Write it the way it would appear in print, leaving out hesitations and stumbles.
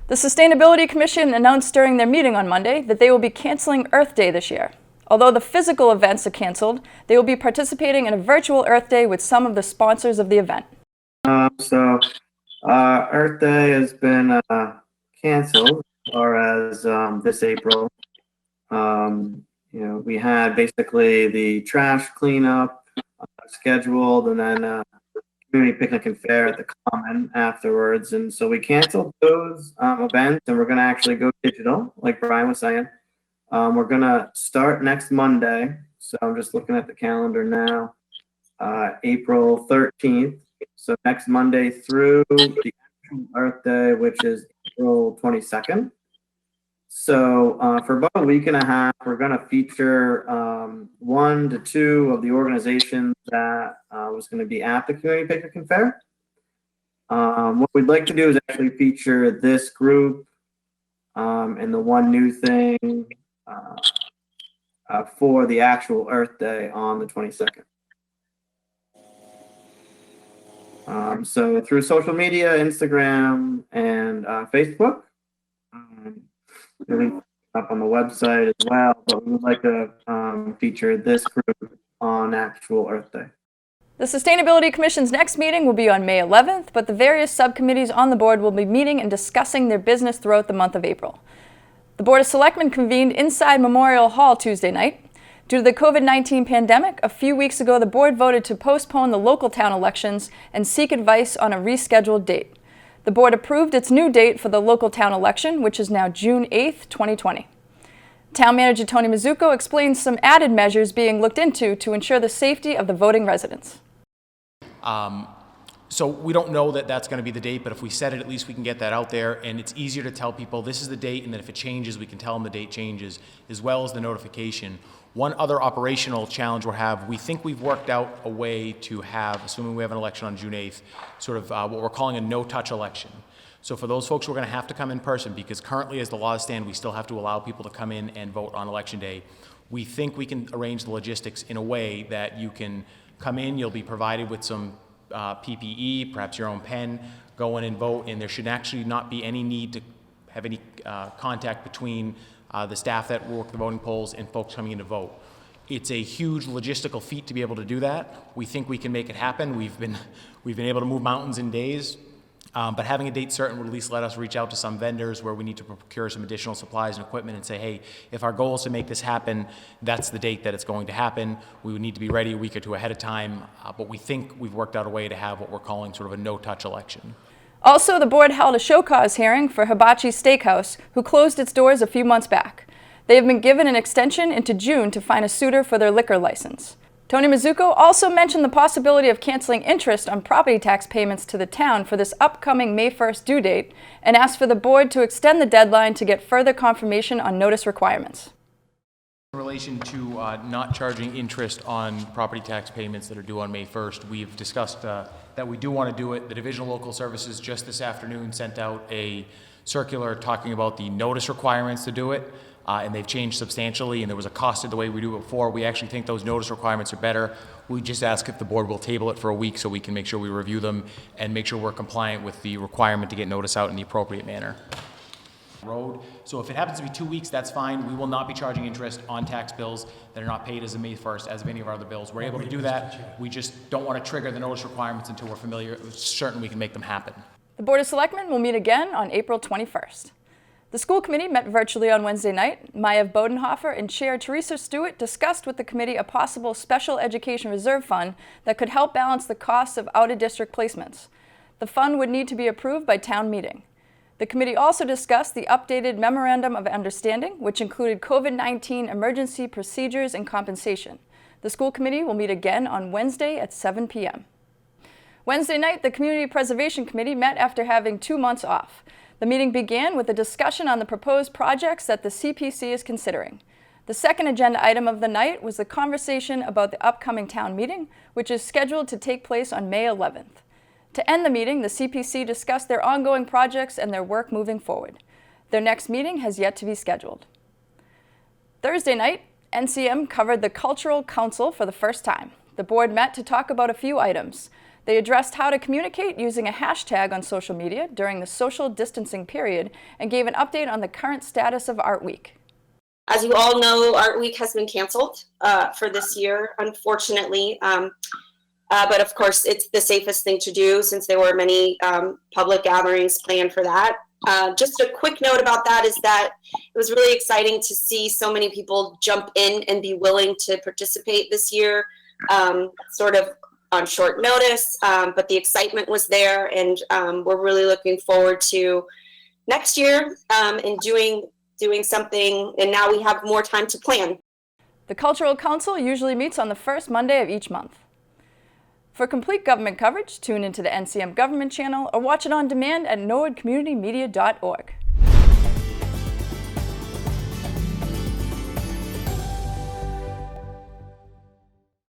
The Sustainability Commission announced during their meeting on Monday that they will be canceling Earth Day this year. Although the physical events are canceled, they will be participating in a virtual Earth Day with some of the sponsors of the event. Earth Day has been canceled as far as this April. We had basically the trash cleanup scheduled, and then community picnic and fair at the Common afterwards. And so we canceled those events, and we're going to actually go digital, like Brian was saying. We're going to start next Monday. So I'm just looking at the calendar now, April 13th. So next Monday through the actual Earth Day, which is April 22nd. So for about a week and a half, we're going to feature 1 to 2 of the organizations that was going to be at the Community Picnic and Fair. What we'd like to do is actually feature this group and the one new thing for the actual Earth Day on the 22nd. So through social media, Instagram, and Facebook. Link up on the website as well, but we would like to feature this group on actual Earth Day. The Sustainability Commission's next meeting will be on May 11th, but the various subcommittees on the board will be meeting and discussing their business throughout the month of April. The Board of Selectmen convened inside Memorial Hall Tuesday night. Due to the COVID-19 pandemic, a few weeks ago the board voted to postpone the local town elections and seek advice on a rescheduled date. The board approved its new date for the local town election, which is now June 8th, 2020. Town Manager Tony Mizuko explains some added measures being looked into to ensure the safety of the voting residents. So we don't know that that's going to be the date, but if we set it, at least we can get that out there, and it's easier to tell people this is the date, and then if it changes, we can tell them the date changes, as well as the notification. One other operational challenge we think we've worked out a way to have, assuming we have an election on June 8th, sort of what we're calling a no-touch election. So for those folks who are going to have to come in person, because currently as the laws stand, we still have to allow people to come in and vote on election day. We think we can arrange the logistics in a way that you can come in, you'll be provided with some PPE, perhaps your own pen, go in and vote, and there should actually not be any need to have any contact between the staff that work the voting polls and folks coming in to vote. It's a huge logistical feat to be able to do that. We think we can make it happen. We've been able to move mountains in days, but having a date certain would at least let us reach out to some vendors where we need to procure some additional supplies and equipment and say, hey, if our goal is to make this happen, that's the date that it's going to happen. We would need to be ready a week or two ahead of time, but we think we've worked out a way to have what we're calling sort of a no-touch election. Also, the board held a show cause hearing for Hibachi Steakhouse, who closed its doors a few months back. They have been given an extension into June to find a suitor for their liquor license. Tony Mizuko also mentioned the possibility of canceling interest on property tax payments to the town for this upcoming May 1st due date, and asked for the board to extend the deadline to get further confirmation on notice requirements. In relation to not charging interest on property tax payments that are due on May 1st, we've discussed that we do want to do it. The Division of Local Services just this afternoon sent out a circular talking about the notice requirements to do it, and they've changed substantially, and there was a cost to the way we do it before. We actually think those notice requirements are better. We just ask if the board will table it for a week so we can make sure we review them and make sure we're compliant with the requirement to get notice out in the appropriate manner. Road. So if it happens to be 2 weeks, that's fine. We will not be charging interest on tax bills that are not paid as of May 1st, as of any of our other bills. We're able to do that. We just don't want to trigger the notice requirements until we're certain we can make them happen. The Board of Selectmen will meet again on April 21st. The school committee met virtually on Wednesday night. Maya Bodenhofer and Chair Teresa Stewart discussed with the committee a possible special education reserve fund that could help balance the costs of out-of-district placements. The fund would need to be approved by town meeting. The committee also discussed the updated Memorandum of Understanding, which included COVID-19 emergency procedures and compensation. The school committee will meet again on Wednesday at 7 p.m. Wednesday night, the Community Preservation Committee met after having 2 months off. The meeting began with a discussion on the proposed projects that the CPC is considering. The second agenda item of the night was the conversation about the upcoming town meeting, which is scheduled to take place on May 11th. To end the meeting, the CPC discussed their ongoing projects and their work moving forward. Their next meeting has yet to be scheduled. Thursday night, NCM covered the Cultural Council for the first time. The board met to talk about a few items. They addressed how to communicate using a hashtag on social media during the social distancing period and gave an update on the current status of Art Week. As you all know, Art Week has been canceled for this year, unfortunately. But of course, it's the safest thing to do since there were many public gatherings planned for that. Just a quick note about that is that it was really exciting to see so many people jump in and be willing to participate this year, sort of on short notice, but the excitement was there, and we're really looking forward to next year and doing something, and now we have more time to plan. The Cultural Council usually meets on the first Monday of each month. For complete government coverage, tune into the NCM Government channel or watch it on demand at norwoodcommunitymedia.org.